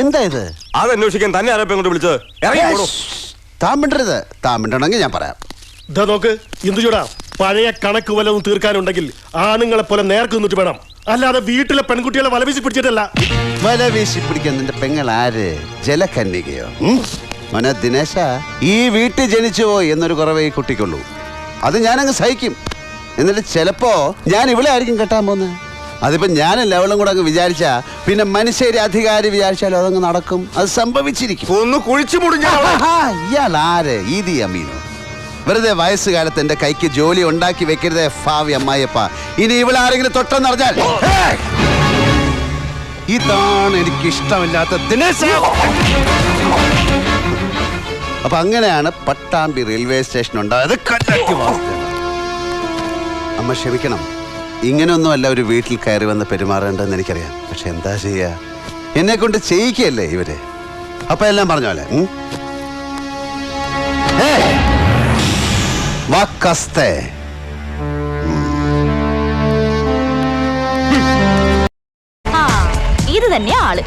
എന്താ ഇത്? അതന്വേഷിക്കാൻ തന്നെ ആരാ കൊണ്ട് വിളിച്ചത്? ഇറങ്ങി താൻ മിണ്ടരുത്. താൻ മിണ്ടണമെങ്കിൽ ഞാൻ പറയാം. ഇതാ നോക്ക് ഇന്ദുചൂടാ, പഴയ കണക്ക് വല്ലതും തീർക്കാനുണ്ടെങ്കിൽ ആണുങ്ങളെ പോലെ നേർക്ക് നിന്നിട്ട് വേണം, അല്ലാതെ വീട്ടിലെ പെൺകുട്ടികളെ വലവീശി പിടിച്ചിട്ടല്ല. വലവീശി പിടിക്കാൻ നിന്റെ പെങ്ങൾ ആര്? ജലകന്യകയോ? മോനെ ദിനേശ, ഈ വീട്ടിൽ ജനിച്ചു പോയി എന്നൊരു കുറവേ ഈ കുട്ടിക്കുള്ളൂ. അത് ഞാനങ്ങ് സഹിക്കും. എന്നിട്ട് ചിലപ്പോ ഞാൻ ഇവിടെ ആയിരിക്കും കെട്ടാൻ പോകുന്നത്. അതിപ്പോ ഞാനും ലവളും കൂടെ അങ്ങ് വിചാരിച്ചാ പിന്നെ മനുഷ്യരെ അധികാരി വിചാരിച്ചാലും അതങ്ങ് നടക്കും. അത് സംഭവിച്ചിരിക്കും. ഒന്ന് കുഴിച്ചു മുടിഞ്ഞ ഇയാൾ ആര്? ഈദി അമീനോ? വെറുതെ വയസ്സുകാലത്ത് എന്റെ കൈക്ക് ജോലി ഉണ്ടാക്കി വെക്കരുതേ ഭാവി അമ്മായിയപ്പ. ഇനി ഇവിടെ ആരെങ്കിലും തൊട്ടെന്നറിഞ്ഞാൽ ഇതാണ് എനിക്ക് ഇഷ്ടമില്ലാത്ത ദിനേശ. അപ്പൊ അങ്ങനെയാണ് പട്ടാമ്പി റെയിൽവേ സ്റ്റേഷൻ ഉണ്ടായത്. അമ്മ ക്ഷമിക്കണം. ഇങ്ങനെയൊന്നുമല്ല ഒരു വീട്ടിൽ കയറി വന്ന് പെരുമാറേണ്ടതെന്ന് എനിക്കറിയാം. പക്ഷെ എന്താ ചെയ്യാ, എന്നെ കൊണ്ട് ചെയ്യിക്കല്ലേ ഇവര്. അപ്പൊ എല്ലാം പറഞ്ഞോലെ വാക്കസ്തേ. ഇത് തന്നെയാ ആള്.